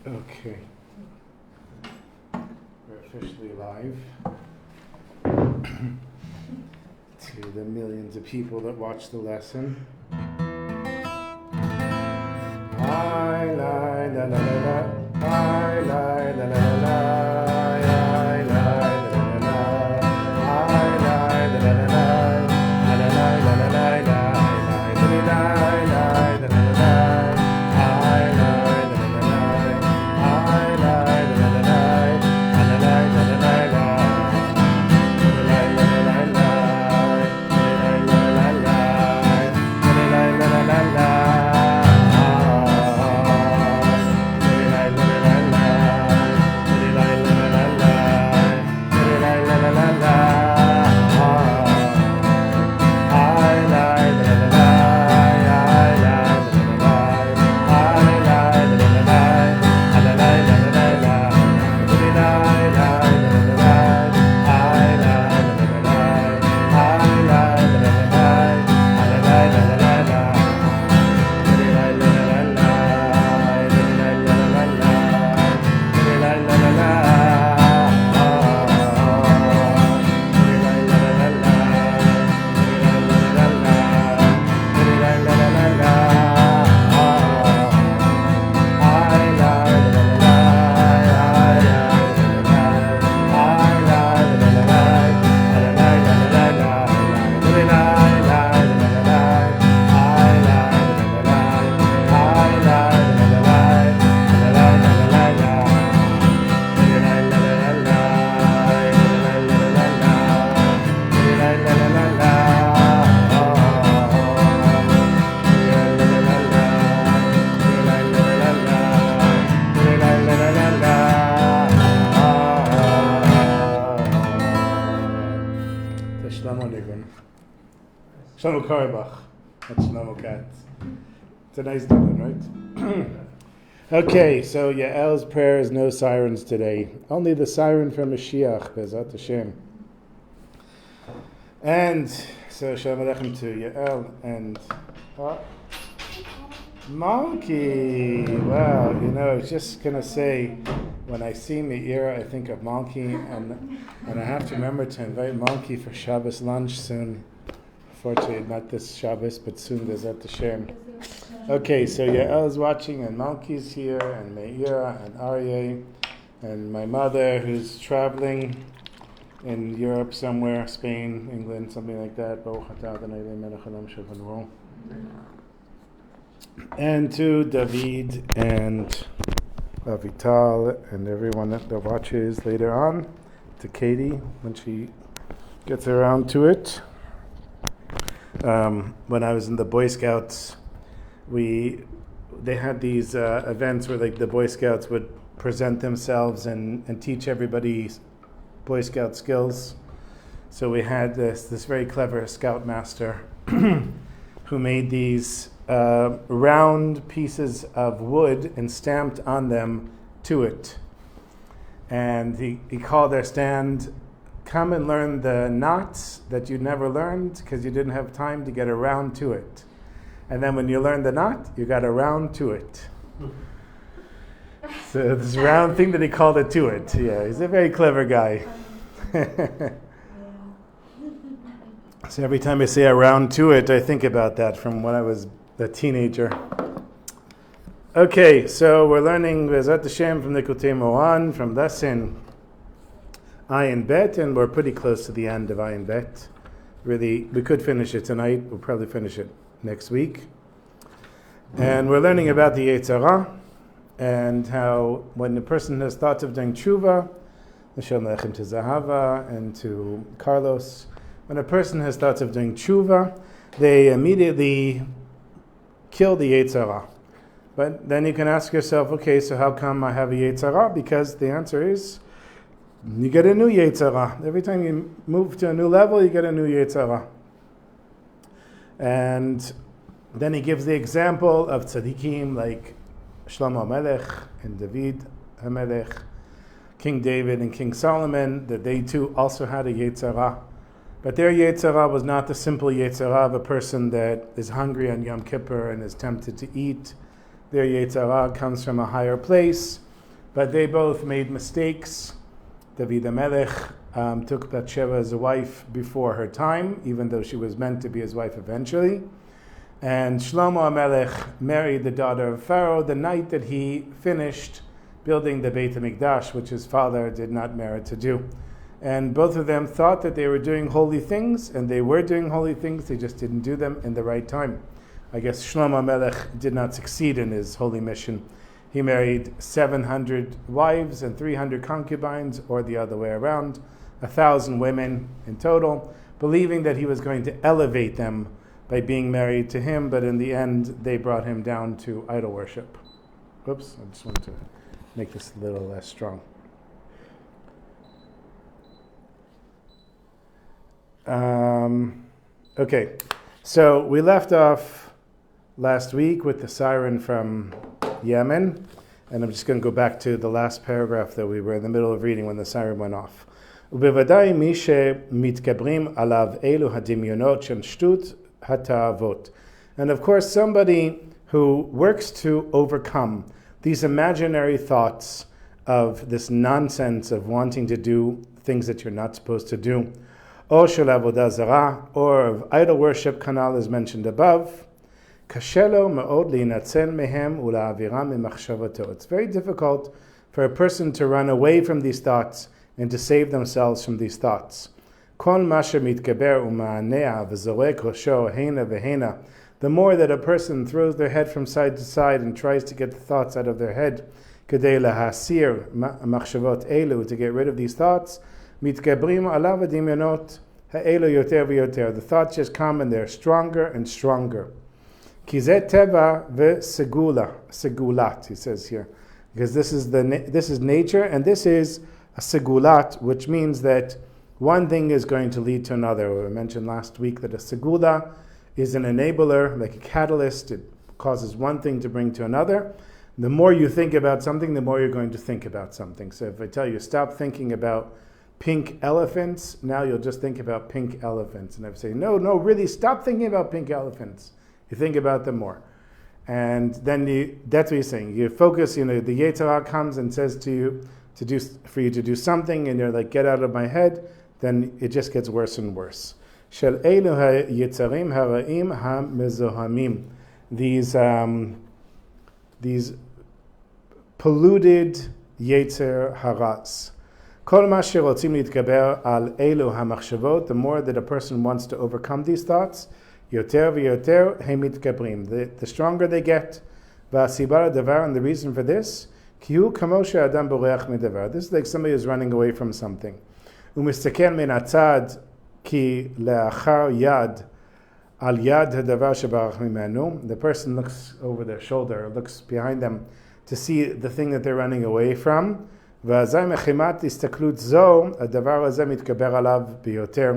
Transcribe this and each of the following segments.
Okay, we're officially live. To the millions of people that watch the lesson. I la la la la I la la la la I la la la I la la la la la la la la la Shlomo Karabach. That's Shlomo Katz. It's a nice diamond, right? Okay, so Yael's prayer is no sirens today. Only the siren from Mashiach, Bezat Hashem. And so Shalom Aleichem to Yael and Malki. Wow, I was just going to say, when I see Meira, I think of Malki, and I have to remember to invite Malki for Shabbos lunch soon. Fortunately, not this Shabbos, but soon Bezat Hashem. Okay, so Yael is watching, and Malki's here, and Meira, and Aryeh, and my mother, who's traveling in Europe somewhere, Spain, England, something like that. And to David and Avital and everyone that watches later on, to Katie when she gets around to it. When I was in the Boy Scouts, they had these events where the Boy Scouts would present themselves and teach everybody Boy Scout skills. So we had this very clever Scoutmaster who made these round pieces of wood and stamped on them to it. And he called their stand, "Come and learn the knots that you never learned because you didn't have time to get around to it. And then when you learn the knot, you got around to it." So this round thing that he called it to it. Yeah, he's a very clever guy. So every time I say around to it, I think about that from when I was a teenager. Okay, so we're learning Bezat Hashem from Likutey Moharan, from lesson Ayin Bet, and we're pretty close to the end of Ayin Bet. Really, we could finish it tonight. We'll probably finish it next week. And we're learning about the yetzer and how when the person has thoughts of doing tshuva, Shalom Aleichem to Zahava and to Carlos, when a person has thoughts of doing tshuva, they immediately kill the yetzer. But then you can ask yourself, okay, so how come I have a yetzer? Because the answer is, you get a new yetzer. Every time you move to a new level, you get a new yetzer. And then he gives the example of tzaddikim like Shlomo HaMelech and David HaMelech, King David and King Solomon, that they too also had a yetzer. But their yetzer was not the simple yetzer of a person that is hungry on Yom Kippur and is tempted to eat. Their yetzer comes from a higher place, but they both made mistakes. David HaMelech took Bathsheba as a wife before her time, even though she was meant to be his wife eventually. And Shlomo HaMelech married the daughter of Pharaoh the night that he finished building the Beit HaMikdash, which his father did not merit to do. And both of them thought that they were doing holy things, and they were doing holy things, they just didn't do them in the right time. I guess Shlomo HaMelech did not succeed in his holy mission. He married 700 wives and 300 concubines, or the other way around, 1,000 women in total, believing that he was going to elevate them by being married to him, but in the end, they brought him down to idol worship. Oops, I just wanted to make this a little less strong. Okay, so we left off last week with the siren from Yemen, and I'm just going to go back to the last paragraph that we were in the middle of reading when the siren went off. ובוודאי מי שמתגברים עליו אלו הדמיונות של שטות התאוות. And of course, somebody who works to overcome these imaginary thoughts of this nonsense of wanting to do things that you're not supposed to do, or shel avodah zarah, or of idol worship, kanal is mentioned above. קשה לו מאוד להינצל מהם ולהעבירם ממחשבתו. It's very difficult for a person to run away from these thoughts and to save themselves from these thoughts. כל מה שמתגבר ומענע וזורק ראשו הנה והנה. The more that a person throws their head from side to side and tries to get the thoughts out of their head, כדי להסיר מחשבות אלו, to get rid of these thoughts, מתגברים עליו הדמיונות האלו יותר ויותר. The thoughts just come and they're stronger and stronger. כי זה טבע וסגולה, סגולת, he says here. Because this is nature, and this is a segulat, which means that one thing is going to lead to another. We mentioned last week that a segula is an enabler, like a catalyst. It causes one thing to bring to another. The more you think about something, the more you're going to think about something. So if I tell you, stop thinking about pink elephants, now you'll just think about pink elephants. And if I say, no, really, stop thinking about pink elephants. You think about them more. And then that's what you're saying. You focus, the yetzer comes and says to you, for you to do something, and you're like, get out of my head, then it just gets worse and worse. Shel elu hayetzarim hara'im hamezohamim. These polluted yetzer haras. Kol ma sherotzim להתגבר על אלו המחשבות, the more that a person wants to overcome these thoughts, יותר ויותר הם מתגברים. The stronger they get. והסיבה לדבר, and the reason for this, כי הוא כמו שהאדם בורח מדבר. This is like somebody who's running away from something. הוא מסתכל מן הצד כי לאחר יד על יד הדבר שברח ממנו. The person looks over their shoulder, looks behind them to see the thing that they're running away from. ואזי מחימת הסתכלות זו, הדבר הזה מתגבר עליו ביותר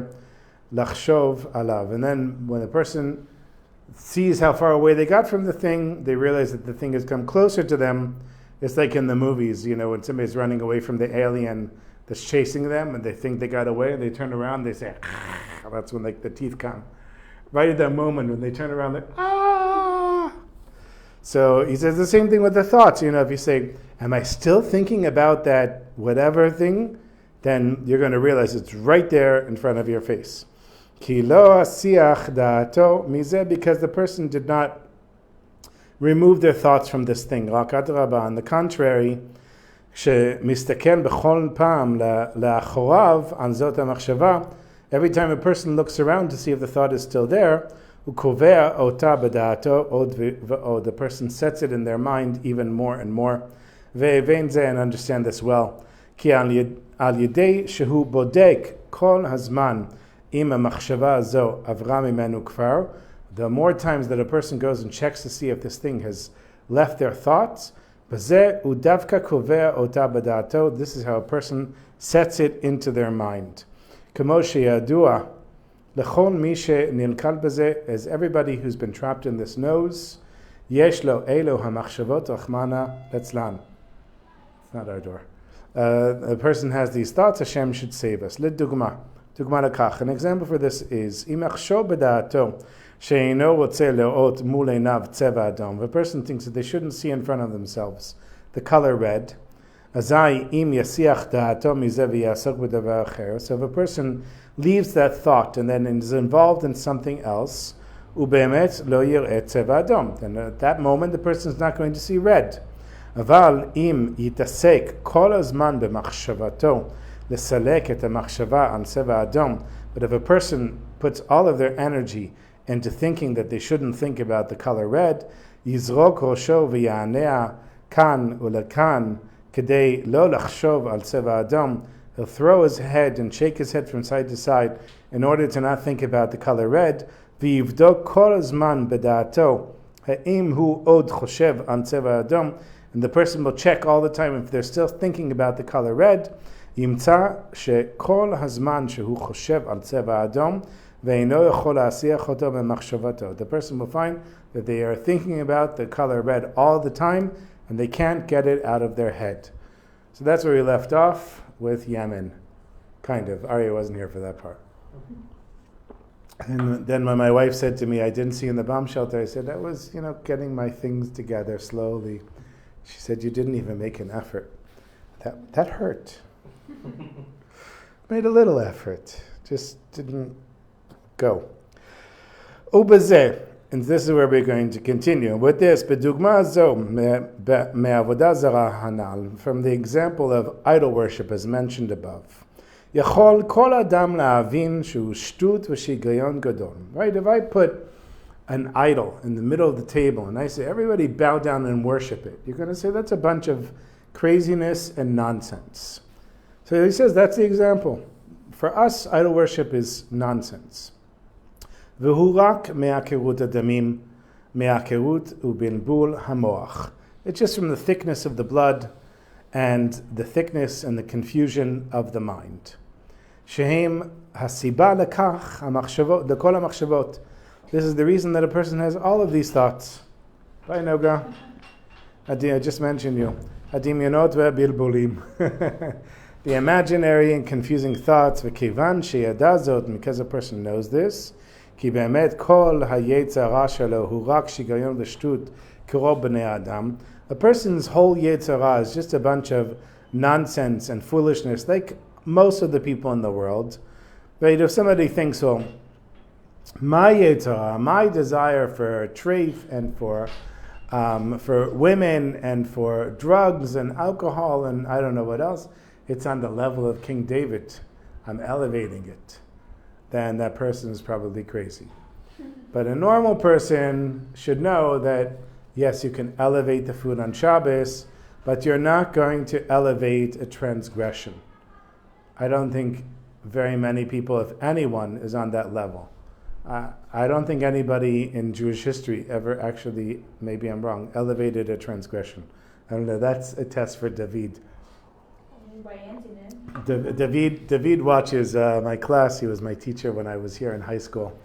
לחשוב עליו. And then when the person sees how far away they got from the thing, they realize that the thing has come closer to them. It's like in the movies, when somebody's running away from the alien that's chasing them, and they think they got away, and they turn around, they say, ah! That's when the teeth come. Right at that moment when they turn around, they're, ah! So he says the same thing with the thoughts. If you say, am I still thinking about that whatever thing? Then you're going to realize it's right there in front of your face. Ki lo asiach da'ato mizeh, because the person did not remove their thoughts from this thing. On the contrary, שמסתכל בכל פעם לאחוריו על זאת המחשבה, every time a person looks around to see if the thought is still there, הוא קובע אותה בדעתו עוד ועוד. The person sets it in their mind even more and more. והבין זה, and understand this well. כי על ידי שהוא בודק כל הזמן אם המחשבה הזו עברה ממנו כבר, the more times that a person goes and checks to see if this thing has left their thoughts, בזה הוא דווקא קובע אותה בדעתו. This is how a person sets it into their mind. כמו שידוע לכל מי שנלכד בזה, as everybody who's been trapped in this knows, יש לו אלו המחשבות רחמנא ליצלן. It's not our door. A person has these thoughts, Hashem should save us. לדוגמה לכך. An example for this is, אם יחשוב בדעתו שאינו רוצה לראות מול עיניו צבע אדום. If a person thinks that they shouldn't see in front of themselves the color red, Azai im yasiach da'ato mizeh v'yasok b'davar acher. So if a person leaves that thought and then is involved in something else, ubemet lo yir'eh tzeva adom. Then at that moment the person is not going to see red. Aval im yitasek kol hazman b'machshavato lesalek et ha'machshava an tzeva adom. But if a person puts all of their energy into thinking that they shouldn't think about the color red, yizrok rosho v'yanea kan ulekan kedei lo lachshov al tzeva adom. He'll throw his head and shake his head from side to side in order to not think about the color red. V'yivdok kol hazman b'da'ato ha'im hu od choshev an tzeva adom. And the person will check all the time if they're still thinking about the color red. Yimtza shekol hazman shehu choshev al tzeva adom ve'ino yachol la'asiach oto b'machshavato. The person will find that they are thinking about the color red all the time and they can't get it out of their head. So that's where we left off with Yemen. Kind of. Arya wasn't here for that part. And then when my wife said to me, I didn't see you in the bomb shelter, I said, I was, getting my things together slowly. She said, you didn't even make an effort. That hurt. Made a little effort. Just didn't go. Ubazeh. And this is where we're going to continue. With this, bedugma zo me'avodah zara hanal, from the example of idol worship as mentioned above. Yachol kol adam la'avin shu shtut v'shigayon gadol. Right? If I put an idol in the middle of the table and I say, everybody bow down and worship it, you're going to say that's a bunch of craziness and nonsense. So he says that's the example. For us, idol worship is nonsense. V'hurak me'akerut adamim me'akerut u'bilbul hamoach. It's just from the thickness of the blood and the thickness and the confusion of the mind. Shehem hasiba lekach hamachshavot, lekol hamachshavot. This is the reason that a person has all of these thoughts. Bye, Noga. I just mentioned you. Adimyonot ve'bilbulim. The imaginary and confusing thoughts. V'kivan sheyadazot, because a person knows this. Ki be'emet kol hayetzer shelo hu rak shigayon v'shtut k'rob b'nei adam. A person's whole yetzer is just a bunch of nonsense and foolishness, like most of the people in the world. Right? If somebody thinks, well, my yetzer, my desire for treif and for women and for drugs and alcohol and I don't know what else, it's on the level of King David. I'm elevating it. Then that person is probably crazy. But a normal person should know that, yes, you can elevate the food on Shabbos, but you're not going to elevate a transgression. I don't think very many people, if anyone, is on that level. I don't think anybody in Jewish history ever actually, maybe I'm wrong, elevated a transgression. I don't know, that's a test for David. David watches my class. He was my teacher when I was here in high school.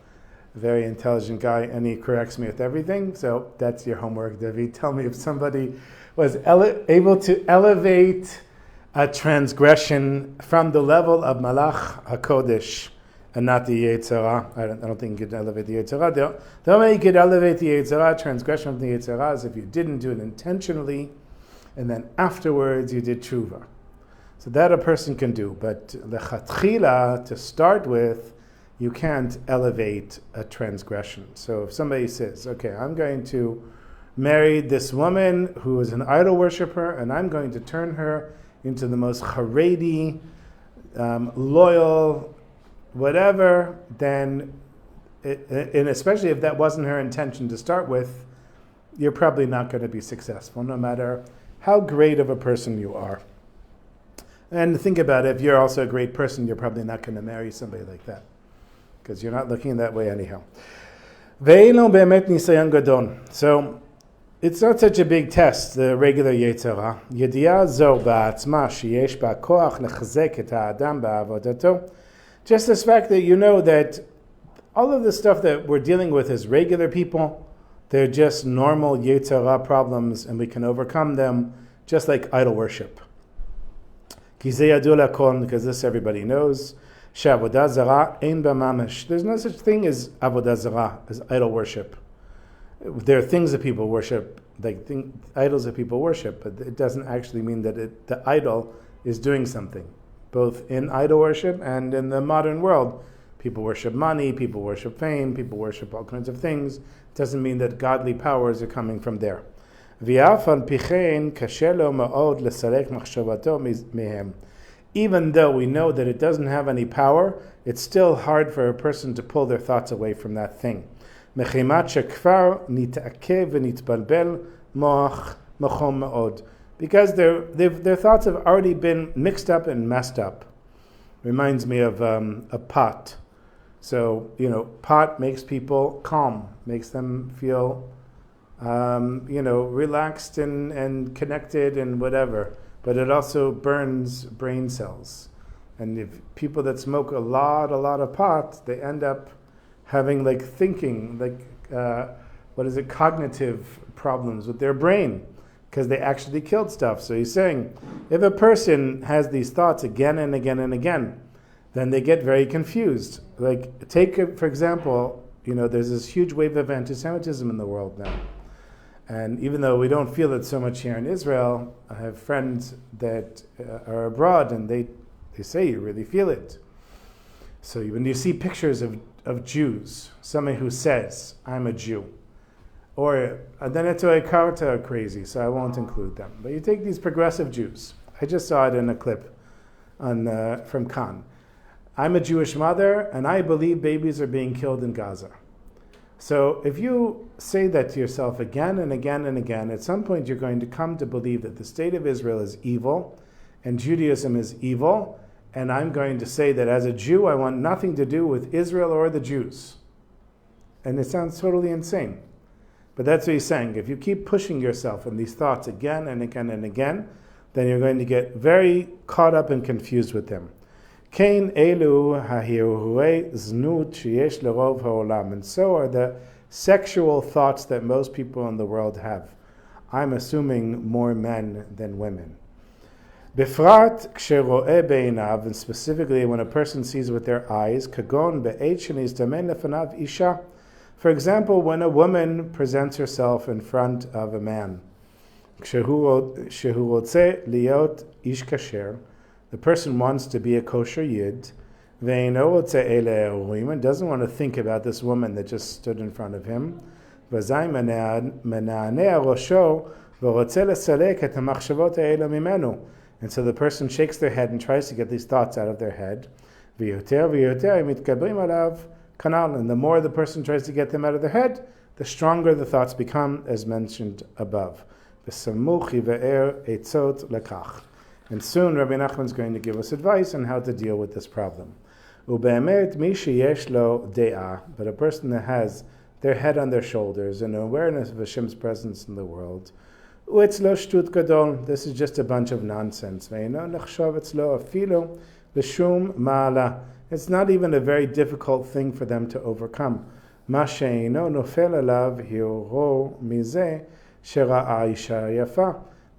A very intelligent guy, and he corrects me with everything. So that's your homework, David. Tell me if somebody was able to elevate a transgression from the level of Malach HaKodesh and not the yetzer. I don't think you could elevate the yetzer. The only way you could elevate the yetzer, transgression of the yetzer, is if you didn't do it intentionally, and then afterwards you did tshuva. So that a person can do, but lechatchila, to start with, you can't elevate a transgression. So if somebody says, okay, I'm going to marry this woman who is an idol worshiper, and I'm going to turn her into the most Haredi, loyal, whatever, then, and especially if that wasn't her intention to start with, you're probably not going to be successful, no matter how great of a person you are. And think about it, if you're also a great person, you're probably not going to marry somebody like that, because you're not looking that way anyhow. So it's not such a big test, the regular yetzer. Just this fact that you know that all of the stuff that we're dealing with as regular people, they're just normal yetzer problems, and we can overcome them just like idol worship. Because this everybody knows. There's no such thing as avodah zarah, as idol worship. There are things that people worship idols that people worship, but it doesn't actually mean that the idol is doing something. Both in idol worship and in the modern world, people worship money, people worship fame, people worship all kinds of things. It doesn't mean that godly powers are coming from there. Even though we know that it doesn't have any power, it's still hard for a person to pull their thoughts away from that thing. Because their thoughts have already been mixed up and messed up. Reminds me of a pot. So, pot makes people calm, makes them feel, relaxed and connected and whatever. But it also burns brain cells. And if people that smoke a lot of pot, they end up having cognitive problems with their brain, because they actually killed stuff. So he's saying, if a person has these thoughts again and again and again, then they get very confused. For example, there's this huge wave of anti-Semitism in the world now. And even though we don't feel it so much here in Israel, I have friends that are abroad, and they say you really feel it. So when you see pictures of Jews, somebody who says, I'm a Jew, or Adanetoy Karta are crazy, so I won't include them. But you take these progressive Jews. I just saw it in a clip from Cannes. I'm a Jewish mother, and I believe babies are being killed in Gaza. So if you say that to yourself again and again and again, at some point you're going to come to believe that the state of Israel is evil, and Judaism is evil, and I'm going to say that as a Jew, I want nothing to do with Israel or the Jews. And it sounds totally insane. But that's what he's saying. If you keep pushing yourself in these thoughts again and again and again, then you're going to get very caught up and confused with them. And so are the sexual thoughts that most people in the world have. I'm assuming more men than women. Befrat k'shero'eh be'inav, and specifically when a person sees with their eyes, kagon be'et shenizdamen lefanav isha. For example, when a woman presents herself in front of a man, shehu rotzeh liot ish kasher, the person wants to be a kosher yid, ve'eino rotzeh eleh eruim, doesn't want to think about this woman that just stood in front of him, v'zay mena'aneh rosho v'rotzeh lesalek et hamachshavot ha'ela mimenu. And so the person shakes their head and tries to get these thoughts out of their head. V'yoter mitkabrim alav kanal. And the more the person tries to get them out of their head, the stronger the thoughts become, as mentioned above. V'samuch yive'er etzot lekach. And soon Rabbi Nachman is going to give us advice on how to deal with this problem. U'be'emet mi sheyesh lo de'ah, but a person that has their head on their shoulders and an awareness of Hashem's presence in the world, this is just a bunch of nonsense. It's not even a very difficult thing for them to overcome. That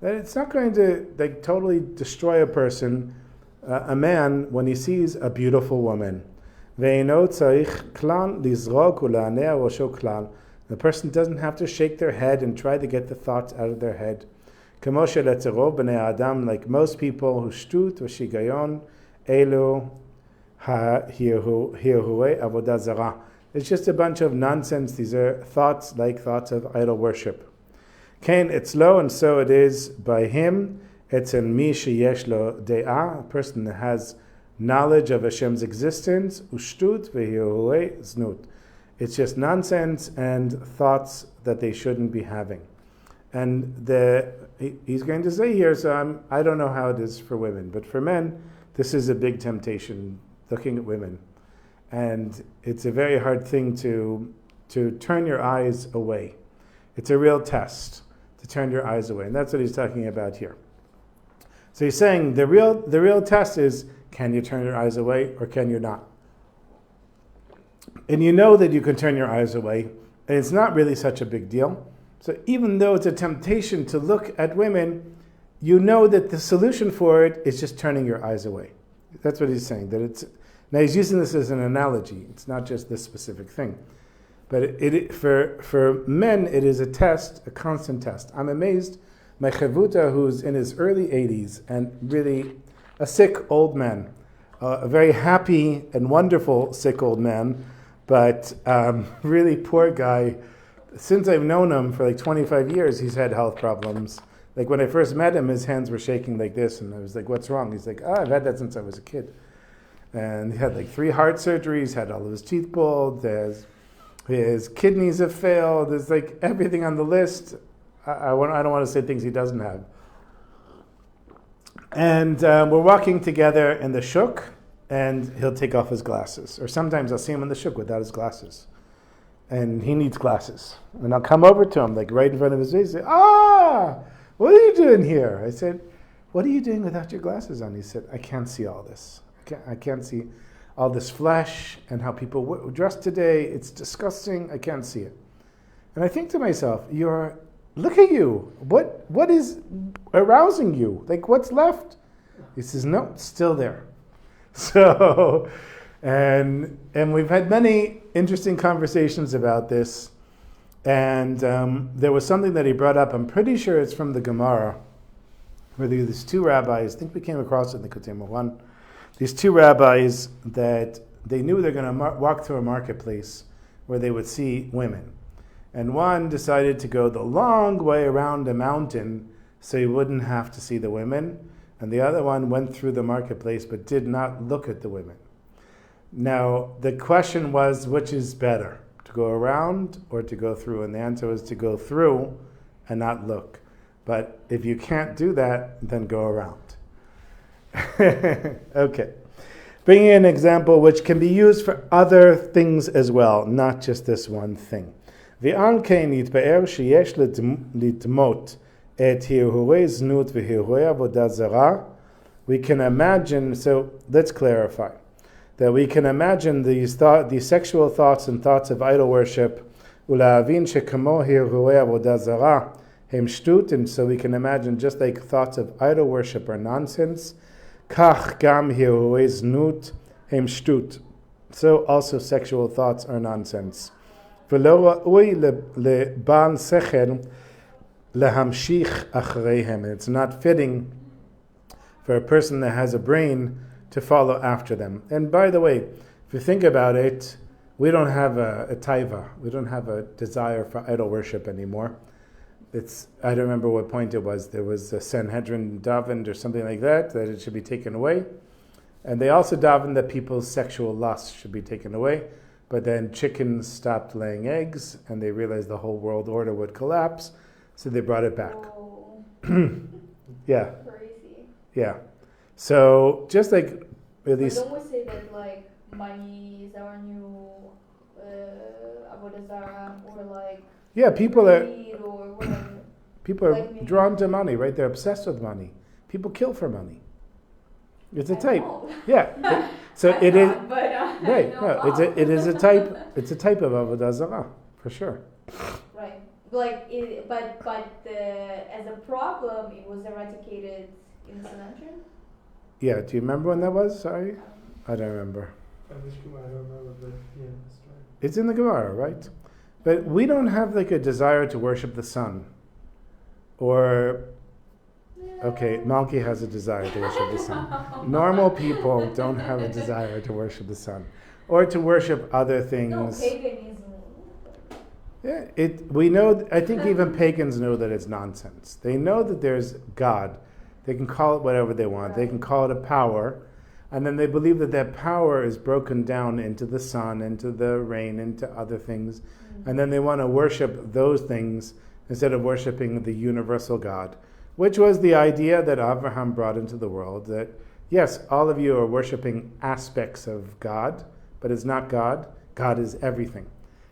it's not going to totally destroy a person, a man, when he sees a beautiful woman. The person doesn't have to shake their head and try to get the thoughts out of their head. Like most people who shtut v'shigayon elu avodah zarah. It's just a bunch of nonsense. These are thoughts like thoughts of idol worship. Kain etzlo, and so it is by him. Etzel mi sheyesh lo de'ah, a person that has knowledge of Hashem's existence. Ushtut v'hiruei znut. It's just nonsense and thoughts that they shouldn't be having. And he's going to say here, so I don't know how it is for women, but for men, this is a big temptation, looking at women. And it's a very hard thing to turn your eyes away. It's a real test to turn your eyes away. And that's what he's talking about here. So he's saying the real test is, can you turn your eyes away or can you not? And you know that you can turn your eyes away, and it's not really such a big deal. So even though it's a temptation to look at women, you know that the solution for it is just turning your eyes away. That's what he's saying. Now he's using this as an analogy. It's not just this specific thing. But for men, it is a test, a constant test. I'm amazed. My chavuta, who's in his early 80s and really a sick old man, a very happy and wonderful sick old man, but really poor guy. Since I've known him for like 25 years, he's had health problems. Like when I first met him, his hands were shaking like this, and I was like, "What's wrong?" He's like, "I've had that since I was a kid." And he had like 3 heart surgeries, had all of his teeth pulled, his kidneys have failed. There's like everything on the list. I don't want to say things he doesn't have. And we're walking together in the shuk, and he'll take off his glasses. Or sometimes I'll see him in the shuk without his glasses. And he needs glasses. And I'll come over to him, like right in front of his face, and say, what are you doing here? I said, "What are you doing without your glasses on?" He said, "I can't see all this. I can't see all this flesh and how people dress today. It's disgusting. I can't see it." And I think to myself, look at you. What is arousing you? Like, what's left? He says, "No, it's still there." So, and we've had many interesting conversations about this. And there was something that he brought up. I'm pretty sure it's from the Gemara, where these 2 rabbis, I think we came across it in the Likutey Moharan, these 2 rabbis that they knew they're going to walk through a marketplace where they would see women. And one decided to go the long way around a mountain so he wouldn't have to see the women. And the other one went through the marketplace but did not look at the women. Now, the question was, which is better, to go around or to go through? And the answer was to go through and not look. But if you can't do that, then go around. Okay. Bringing an example which can be used for other things as well, not just this one thing. ועל כן יתבאר שיש לדמות את הרהורי זנות והרהורי עבודה זרה. We can imagine, so let's clarify, that we can imagine these sexual thoughts and thoughts of idol worship, ולהבין שכמו הרהורי עבודה זרה הם שטות, and so we can imagine just like thoughts of idol worship are nonsense, כך גם הרהורי זנות הם שטות. So also sexual thoughts are nonsense. ולא ראוי לבעל שכל להמשיך אחריהם. It's not fitting for a person that has a brain to follow after them. And by the way, if you think about it, we don't have a taiva. We don't have a desire for idol worship anymore. I don't remember what point it was. There was a Sanhedrin davened or something like that it should be taken away. And they also davened that people's sexual lust should be taken away. But then chickens stopped laying eggs, and they realized the whole world order would collapse, so they brought it back. Yeah. Crazy. Yeah. So just like at least. Don't we say that like money is our new avodah zarah, or like people greed or whatever. People are like drawn to money, right? They're obsessed with money. People kill for money. It's a type. Know. Yeah. So it is. But, right. No, it is a type. It's a type of avodah zarah for sure. Right. Like it, but as a problem, it was eradicated in the Sanhedrin. Yeah. Do you remember when that was? Sorry, I don't remember. I don't remember, but yeah, that's right. It's in the Gemara, right? But we don't have like a desire to worship the sun, or. Okay, Malki has a desire to worship the sun. Normal people don't have a desire to worship the sun, or to worship other things. No, paganism. Yeah, we know. I think even pagans know that it's nonsense. They know that there's God. They can call it whatever they want. Right. They can call it a power, and then they believe that power is broken down into the sun, into the rain, into other things, and then they want to worship those things instead of worshiping the universal God. Which was the idea that Abraham brought into the world, that yes, all of you are worshiping aspects of God, but it's not God. God is everything.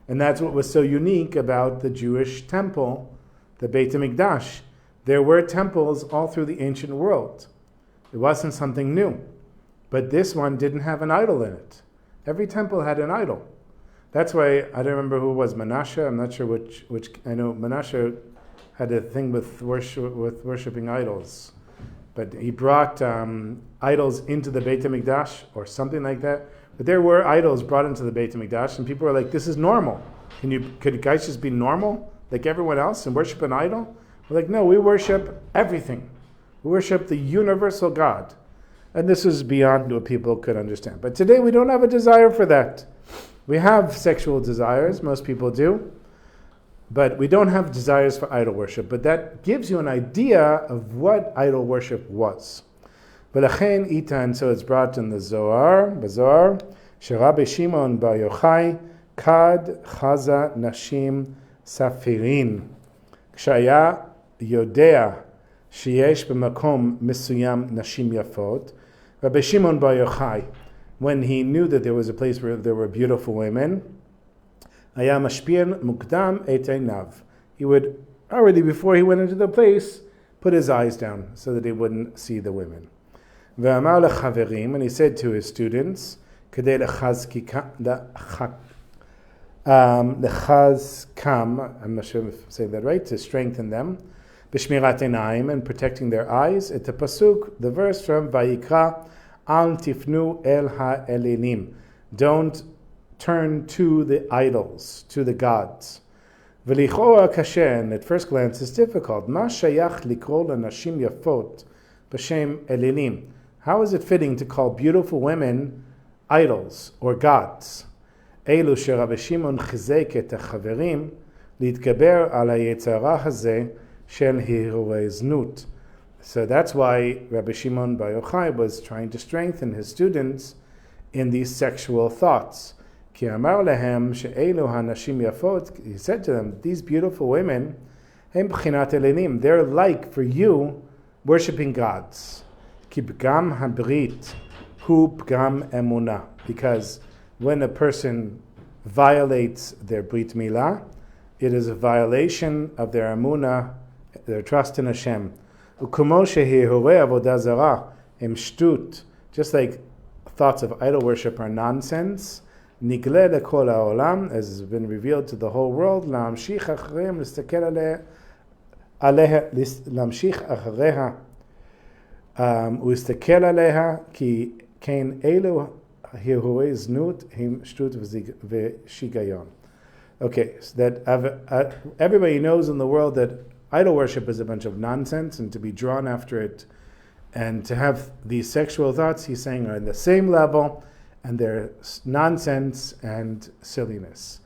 And that's what was so unique about the Jewish temple, the Beit HaMikdash. There were temples all through the ancient world. It wasn't something new. But this one didn't have an idol in it. Every temple had an idol. That's why, I don't remember who it was, Menashe, I'm not sure which I know Menashe had a thing with worshiping idols, but he brought idols into the Beit HaMikdash or something like that. But there were idols brought into the Beit HaMikdash, and people were like, "This is normal. Could guys just be normal like everyone else and worship an idol? We're like, no, we worship everything. We worship the universal God. And this is beyond what people could understand. But today we don't have a desire for that. We have sexual desires, most people do. But we don't have desires for idol worship. But that gives you an idea of what idol worship was. V'lachen itan, so it's brought in the Zohar, Rabbi Shimon bar Yochai, kad chaza nashim safirin. Kshaya yodea sheyesh b'makom mesuyam nashim yafot. Rabbi Shimon bar Yochai, when he knew that there was a place where there were beautiful women, haya mashpir mukdam et einav. He would already, before he went into the place, put his eyes down so that he wouldn't see the women. Ve'amar lechaverim, and he said to his students, kedei lechazkam, I'm not sure if I'm saying that right, to strengthen them, b'shmirat einayim, and protecting their eyes. It's the pasuk, the verse from Vayikra, al tifnu el ha'elilim. Don't turn to the idols, to the gods. V'lichora kasher, and at first glance is difficult. Ma shayach likro lanashim yafot b'shem elilim. How is it fitting to call beautiful women idols or gods? Elu שרבי שמעון חיזק את החברים להתגבר על היצרה הזה של הרהורי זנות. So that's why Rabbi Shimon bar Yochai was trying to strengthen his students in these sexual thoughts. כי אמר להם שאלו הנשים יפות, he said to them, these beautiful women, הם בחינת אלילים, they're like for you worshipping gods. כי פגם הברית הוא פגם אמונה. Because when a person violates their brit milah, it is a violation of their emunah, their trust in Hashem. U'kumo shehirurei avodah zarah em shtut, just like thoughts of idol worship are nonsense. Nigle lekol ha'olam, as has been revealed to the whole world, להמשיך אחריהם, להסתכל עליה, להמשיך אחריה, ולהסתכל עליה, כי כן אלו הרהורי זנות הם שטות ושיגיון. Okay, so that everybody knows in the world that idol worship is a bunch of nonsense, and to be drawn after it and to have these sexual thoughts, he's saying, are in the same level, and they're nonsense and silliness.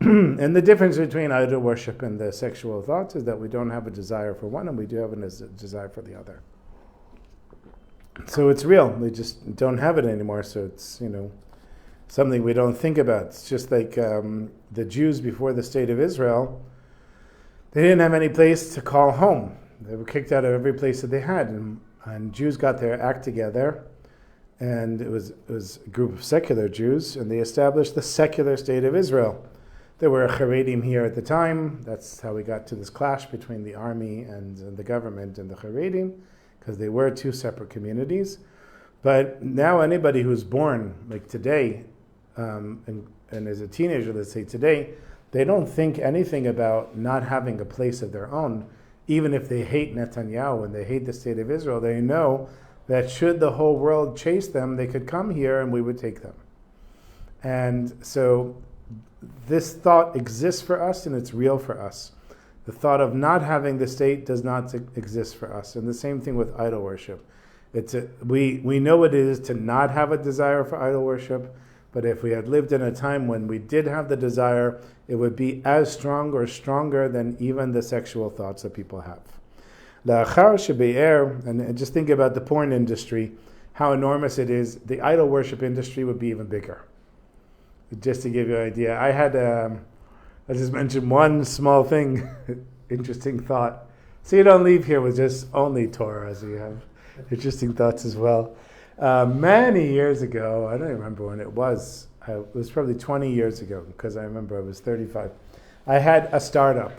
And the difference between idol worship and the sexual thoughts is that we don't have a desire for one and we do have a desire for the other. So it's real. We just don't have it anymore. So it's, something we don't think about. It's just like the Jews before the state of Israel. They didn't have any place to call home. They were kicked out of every place that they had. And Jews got their act together. And it was a group of secular Jews. And they established the secular state of Israel. There were Haredim here at the time. That's how we got to this clash between the army and the government and the Haredim, because they were two separate communities. But now anybody who's born, like today, and as a teenager, let's say today, they don't think anything about not having a place of their own. Even if they hate Netanyahu and they hate the state of Israel, they know that should the whole world chase them, they could come here and we would take them. And so this thought exists for us and it's real for us. The thought of not having the state does not exist for us. And the same thing with idol worship. We know what it is to not have a desire for idol worship, but if we had lived in a time when we did have the desire, it would be as strong or stronger than even the sexual thoughts that people have. La'achar shebe'er, and just think about the porn industry, how enormous it is. The idol worship industry would be even bigger. Just to give you an idea, I just mentioned one small thing, interesting thought. So you don't leave here with just only Torah, so you have interesting thoughts as well. Many years ago, I don't remember when it was probably 20 years ago, because I remember I was 35. I had a startup,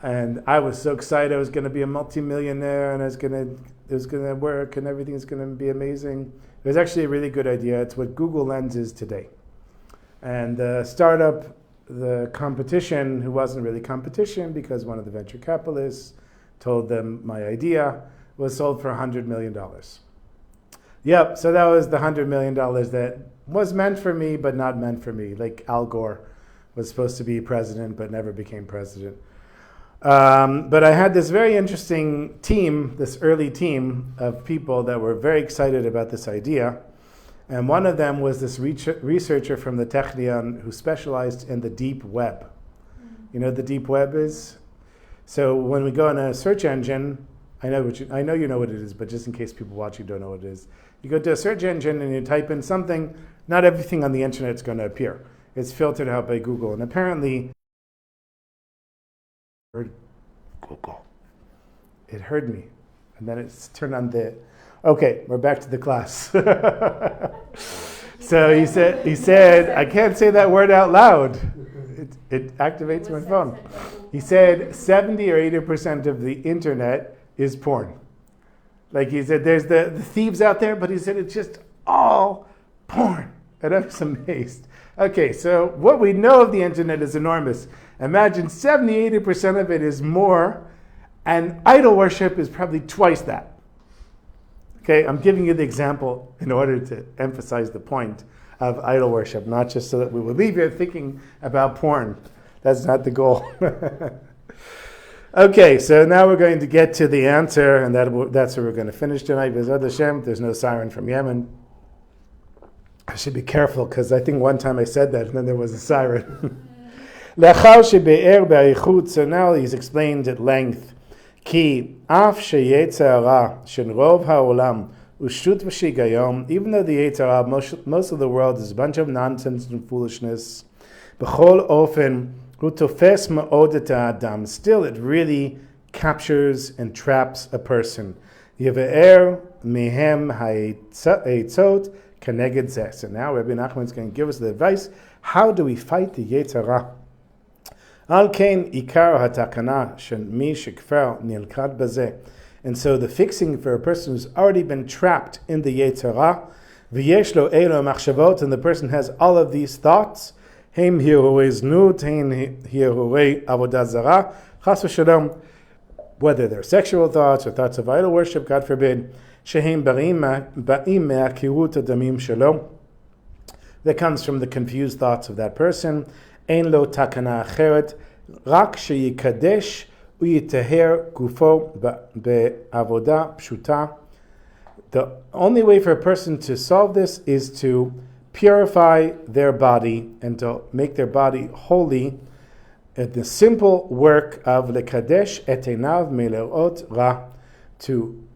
and I was so excited I was going to be a multimillionaire, and it was going to work, and everything's going to be amazing. It was actually a really good idea. It's what Google Lens is today. And the startup, the competition, who wasn't really competition because one of the venture capitalists told them my idea, was sold for $100 million. Yep, so that was the $100 million that was meant for me, but not meant for me. Like Al Gore was supposed to be president but never became president. But I had this very interesting team, this early team of people that were very excited about this idea. And one of them was this researcher from the Technion who specialized in the deep web. You know what the deep web is? So when we go on a search engine, I know you know what it is, but just in case people watching don't know what it is, you go to a search engine and you type in something, not everything on the internet is going to appear. It's filtered out by Google. And apparently, Google. It heard me. And then it's turned on the... Okay, we're back to the class. So he said, I can't say that word out loud. It activates my phone. He said 70 or 80% of the internet is porn. Like he said, there's the thieves out there, but he said it's just all porn. And I was amazed. Okay, so what we know of the internet is enormous. Imagine 70, 80% of it is more, and idol worship is probably twice that. Okay, I'm giving you the example in order to emphasize the point of idol worship, not just so that we will leave here thinking about porn. That's not the goal. Okay, so now we're going to get to the answer, and that's where we're going to finish tonight. B'ezrat Hashem, there's no siren from Yemen. I should be careful, because I think one time I said that, and then there was a siren. So now he's explained at length. Ki af yetzer hara shel rov ha'olam u'shut v'shigayom, even though the yetzer hara, most of the world is a bunch of nonsense and foolishness, b'chol ofen hu tofes ma'od et ha'adam, still it really captures and traps a person. Yeve'er mehem ha'etzot keneged zeh. So now Rabbi Nachman is going to give us the advice. How do we fight the yetzer hara? Al kein ikar hatakana shel mi shekfer nilkad bazeh. And so the fixing for a person who's already been trapped in the yetzer hara, v'yesh lo elo machshavot, and the person has all of these thoughts, heim hirurei znut, heim hirurei avodah zarah, chas v'shalom, whether they're sexual thoughts or thoughts of idol worship, God forbid, shehem ba'im me'akirut adamim shelo, that comes from the confused thoughts of that person. Ein lo takana acheret, rak sheyikadesh uyitaher gufo be'avodah pshuta. The only way for a person to solve this is to purify their body and to make their body holy at the simple work of lekadesh et einav melerot ra, to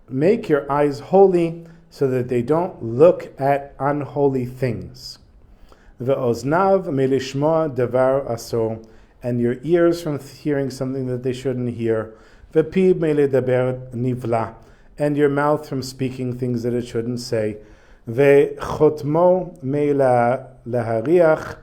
make your eyes holy so that they don't look at unholy things. Ve'oznav melishmoa davar asor, and your ears from hearing something that they shouldn't hear. Ve'piv meledaber nivla, and your mouth from speaking things that it shouldn't say. Ve'chotmo melahariach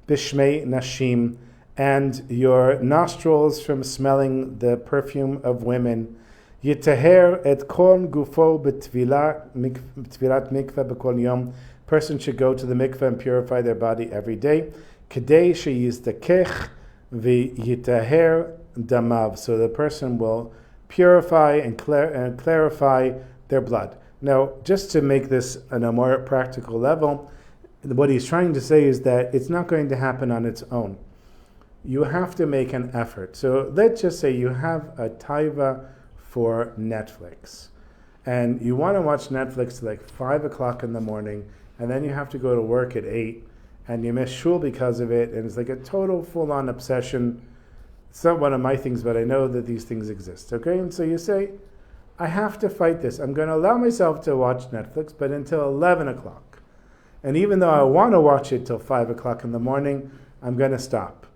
b'shmei nashim, and your nostrils from smelling the perfume of women. Yitaher et kol gufo b'tvilat mikveh b'kol yom. Person should go to the mikveh and purify their body every day. Kedei sheyizdakech v'yitaher damav, so the person will purify and clarify their blood. Now, just to make this on a more practical level, what he's trying to say is that it's not going to happen on its own. You have to make an effort. So let's just say you have a taiva for Netflix, and you want to watch Netflix till like 5 o'clock in the morning, and then you have to go to work at 8, and you miss shul because of it, and it's like a total full-on obsession. It's not one of my things, but I know that these things exist, okay? And so you say, I have to fight this. I'm going to allow myself to watch Netflix, but until 11 o'clock. And even though I want to watch it till 5 o'clock in the morning, I'm going to stop.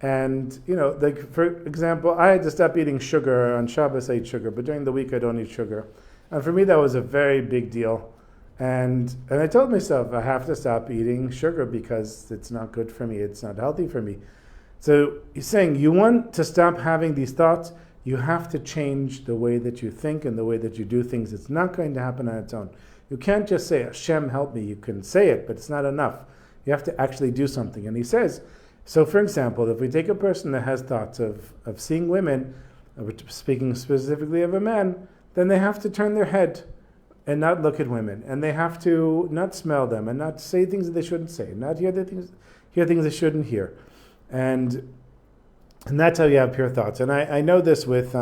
And, like, for example, I had to stop eating sugar. On Shabbos I eat sugar, but during the week I don't eat sugar. And for me that was a very big deal. And I told myself I have to stop eating sugar because it's not good for me. It's not healthy for me. So he's saying you want to stop having these thoughts, you have to change the way that you think and the way that you do things. It's not going to happen on its own. You can't just say, Hashem, help me. You can say it, but it's not enough. You have to actually do something. And he says, so for example, if we take a person that has thoughts of seeing women, speaking specifically of a man, then they have to turn their head and not look at women. And they have to not smell them and not say things that they shouldn't say, not hear hear things they shouldn't hear. And that's how you have pure thoughts. And I know this with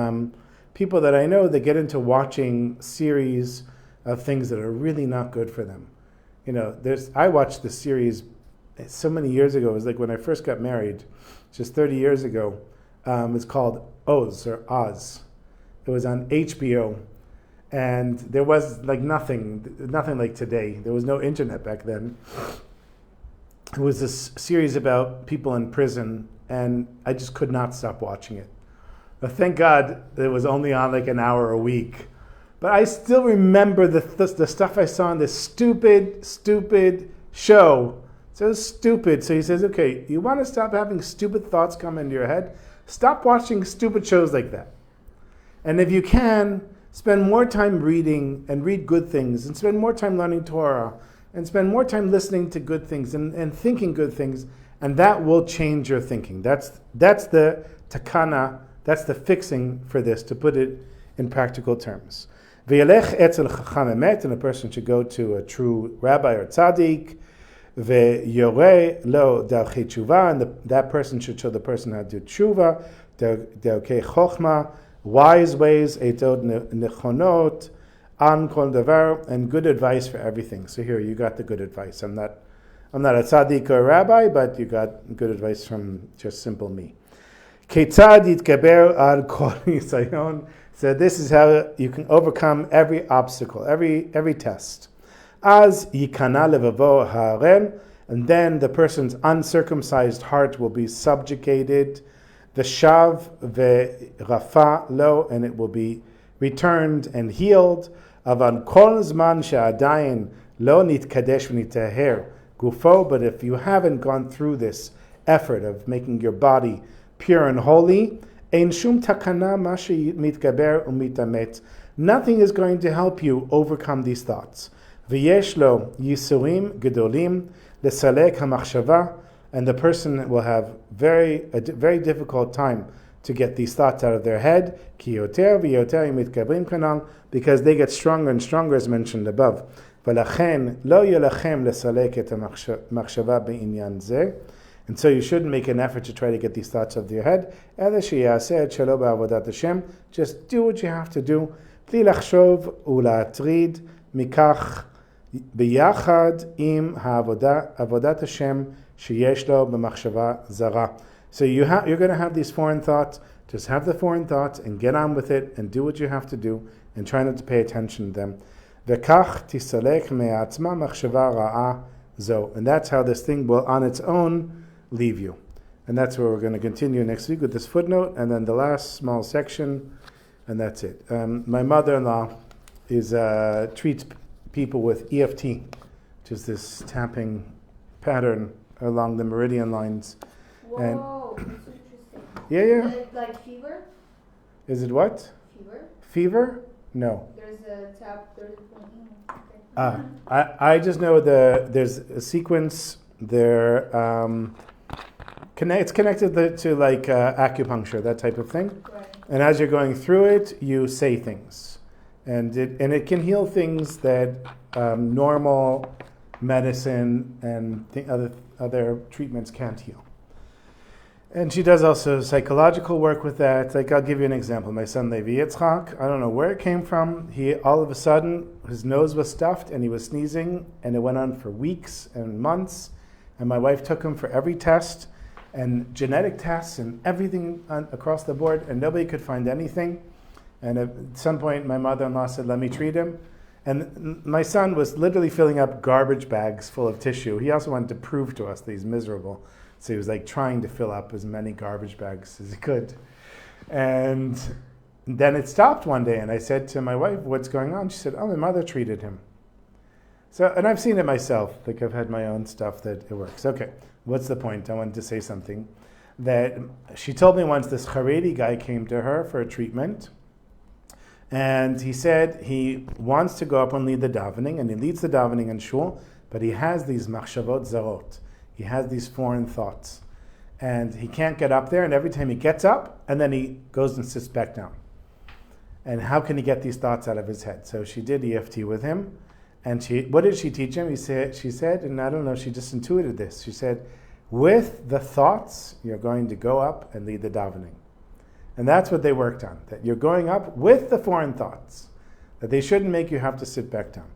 people that I know that get into watching series of things that are really not good for them. I watched this series so many years ago. It was like when I first got married, just 30 years ago. It's called Oz or Oz. It was on HBO. And there was like nothing like today. There was no internet back then. It was this series about people in prison, and I just could not stop watching it. But thank God it was only on like an hour a week. But I still remember the stuff I saw in this stupid show. So stupid. So he says, okay, you want to stop having stupid thoughts come into your head? Stop watching stupid shows like that. And if you can, spend more time reading and read good things, and spend more time learning Torah, and spend more time listening to good things and thinking good things, and that will change your thinking. That's the takana, that's the fixing for this, to put it in practical terms. V'yelech etzel chacham emet, and a person should go to a true rabbi or tzaddik, ve'yoreh lo darchei tshuva, and that person should show the person how to do tshuva, darchei chochma, wise ways, etod nechonot, an kol davar, and good advice for everything. So here you got the good advice. I'm not a tzaddik or a rabbi, but you got good advice from just simple me. Ketzad yitgaber al kol nisayon. So this is how you can overcome every obstacle, every test. As yikana levavo ha'aren, and then the person's uncircumcised heart will be subjugated. V'shav ve'rafa lo, and it will be returned and healed. Avan kol zman she'adayin lo nitkadesh v'nitaher gufo, but if you haven't gone through this effort of making your body pure and holy, ein shum takana ma she'mitgaber u'mitamet, nothing is going to help you overcome these thoughts. V'yesh lo yisurim gedolim lesalek hamachshava, and the person will have a very difficult time to get these thoughts out of their head, ki yoter v'yoter yimitgabrim kanal, because they get stronger and stronger, as mentioned above. V'lachen lo yelachem lesalek et hamachshava be'inyan zeh, and so you shouldn't make an effort to try to get these thoughts out of your head. Ela sheyaseh et shelo ba'avodat Hashem, just do what you have to do. Bli lachshov u'la'atrid mikach biyachad im ha'avodat Hashem sheyesh lo b'machshava zara. So you're going to have these foreign thoughts. Just have the foreign thoughts and get on with it and do what you have to do and try not to pay attention to them. V'kach tisalek me'atzma machshava ra'a zo. And that's how this thing will on its own leave you. And that's where we're going to continue next week with this footnote and then the last small section, and that's it. My mother-in-law treats people with EFT, which is this tapping pattern along the meridian lines. Whoa, that's interesting. Yeah. Is it like fever? Is it what? Fever? Fever? No. There's a tap, there's a okay. I just know there's a sequence there. It's connected to like acupuncture, that type of thing. Right. And as you're going through it, you say things, and it can heal things that normal medicine and other treatments can't heal. And she does also psychological work with that. Like, I'll give you an example. My son Levi Yitzchak, I don't know where it came from. He, all of a sudden, his nose was stuffed and he was sneezing, and it went on for weeks and months. And my wife took him for every test and genetic tests and everything across the board, and nobody could find anything. And at some point, my mother-in-law said, let me treat him. And my son was literally filling up garbage bags full of tissue. He also wanted to prove to us that he's miserable. So he was like trying to fill up as many garbage bags as he could. And then it stopped one day, and I said to my wife, what's going on? She said, oh, my mother treated him. So, and I've seen it myself. Like, I've had my own stuff that it works. Okay, what's the point? I wanted to say something. That she told me once this Haredi guy came to her for a treatment, and he said he wants to go up and lead the davening, and he leads the davening in shul, but he has these machshavot zarot. He has these foreign thoughts. And he can't get up there, and every time he gets up, and then he goes and sits back down. And how can he get these thoughts out of his head? So she did EFT with him, and what did she teach him? She said, and I don't know, she just intuited this. She said, with the thoughts, you're going to go up and lead the davening. And that's what they worked on, that you're going up with the foreign thoughts, that they shouldn't make you have to sit back down.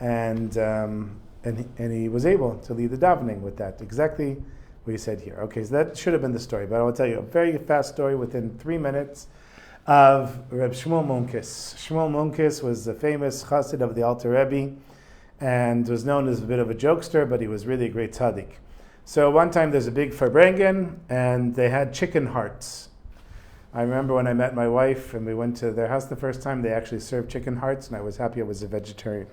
And he was able to lead the davening with that, exactly what he said here. Okay, so that should have been the story, but I will tell you a very fast story within 3 minutes of Reb Shmuel Munkes. Shmuel Munkes was the famous chassid of the Alter Rebbe and was known as a bit of a jokester, but he was really a great tzaddik. So one time there's a big farbrengen, and they had chicken hearts. I remember when I met my wife and we went to their house the first time, they actually served chicken hearts, and I was happy I was a vegetarian.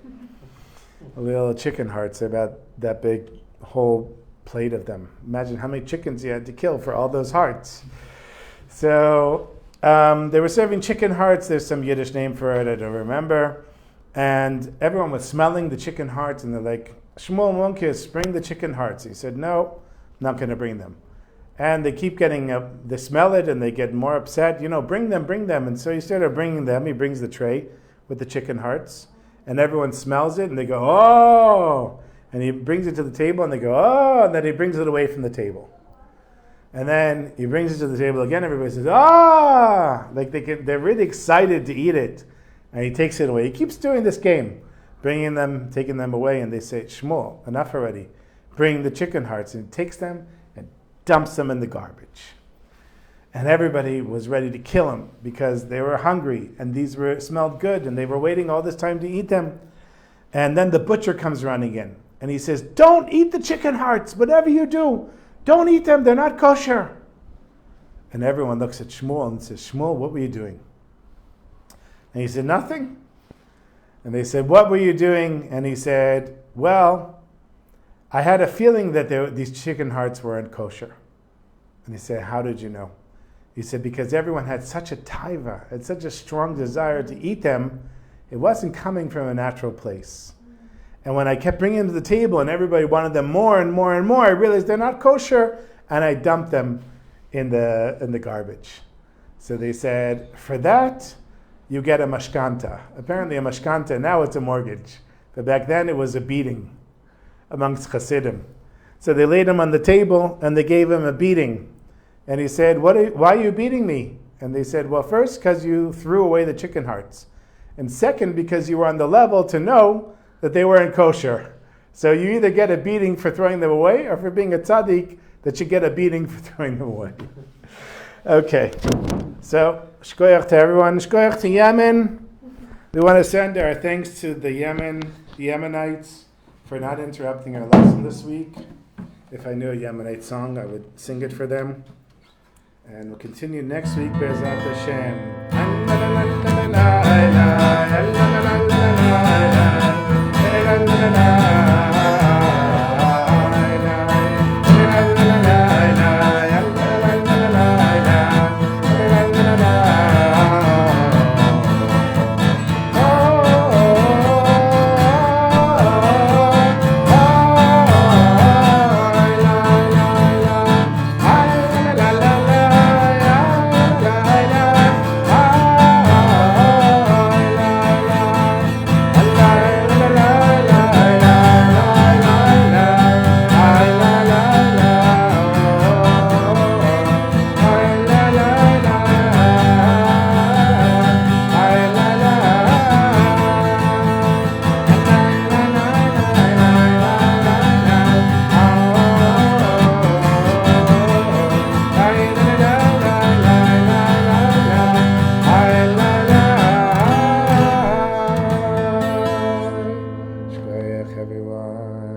Little chicken hearts, they're about that big, whole plate of them. Imagine how many chickens you had to kill for all those hearts. So they were serving chicken hearts. There's some Yiddish name for it, I don't remember. And everyone was smelling the chicken hearts, and they're like, Shmuel Munkes, bring the chicken hearts. He said, no, I'm not going to bring them. And they keep getting they smell it, and they get more upset. Bring them. And so he started bringing them. He brings the tray with the chicken hearts, and everyone smells it, and they go, oh! And he brings it to the table, and they go, oh! And then he brings it away from the table. And then he brings it to the table again. Everybody says, ah! Like they're really excited to eat it. And he takes it away. He keeps doing this game, bringing them, taking them away, and they say, Shmuel, enough already. Bring the chicken hearts. And he takes them and dumps them in the garbage. And everybody was ready to kill him because they were hungry, and these smelled good, and they were waiting all this time to eat them. And then the butcher comes running in, and he says, don't eat the chicken hearts, whatever you do. Don't eat them, they're not kosher. And everyone looks at Shmuel and says, Shmuel, what were you doing? And he said, nothing. And they said, what were you doing? And he said, well, I had a feeling that these chicken hearts weren't kosher. And he said, how did you know? He said, because everyone had such a taiva, had such a strong desire to eat them, it wasn't coming from a natural place. And when I kept bringing them to the table and everybody wanted them more and more and more, I realized they're not kosher, and I dumped them in the garbage. So they said, for that, you get a mashkanta. Apparently a mashkanta, now it's a mortgage. But back then it was a beating amongst Hasidim. So they laid him on the table and they gave him a beating. And he said, why are you beating me? And they said, well, first, because you threw away the chicken hearts. And second, because you were on the level to know that they weren't kosher. So you either get a beating for throwing them away, or for being a tzaddik, that you get a beating for throwing them away. Okay. So, shkoyach to everyone. Shkoyach to Yemen. We want to send our thanks to the Yemenites for not interrupting our lesson this week. If I knew a Yemenite song, I would sing it for them. And we'll continue next week, Be'ezrat everyone.